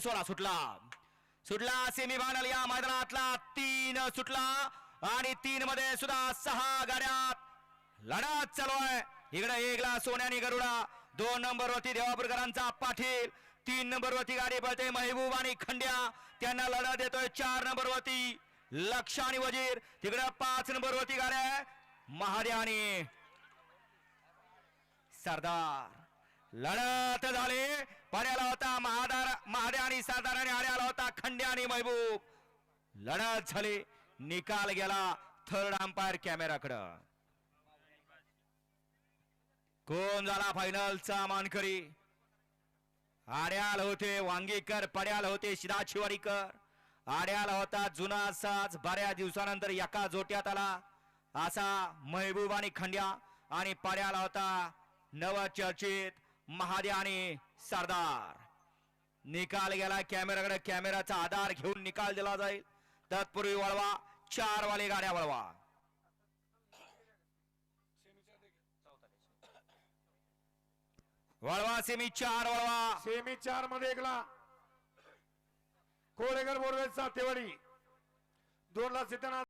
16 सुटला सुटला सेमीफायनल या मैदानातला 3 सुटला आणि 3 मध्ये सुद्धा 6 गाड्यात लढत चालू आहे. इकडे 1 ला सोन्यानी गरुडा, 2 नंबर वरती देवापूरकरांचा पाटील, 3 नंबर वरती गाडी पळते महबूब आणि खंड्या, त्यांना लढत देतोय 4 नंबर वरती लक्ष आणि वजीर. तिकडे 5 नंबर वरती गाड्या महाद्या आणि सरदार. लढत झाली, पर्याला होता महाद्या आणि सरदार आणि आड्याला होता खंड्या आणि महबूब. लढत झाली, निकाल गेला थर्ड अंपायर कॅमेराकडे. कोण झाला फायनलचा मानकरी? आड्याल होते वांगीकर, पड्याल होते शिवाडीकर. आड्याला होता जुना साज, बऱ्याच दिवसानंतर एका जोट्यात आला असा महबूब आणि खंड्या, आणि पड्याला होता नवचर्चित महाद्या आणि सरदार. निकाल गेला कॅमेराकडे, कॅमेराचा आधार घेऊन निकाल दिला जाईल. तत्पूर्वी वळवा 4 वाले गाड्या वळवा. वळवा सेमी 4 वळवा. सेमी 4 मध्ये 1 ला कोळेकर बोरवेल सातेवाडी, 2 ला सिद्धनाथ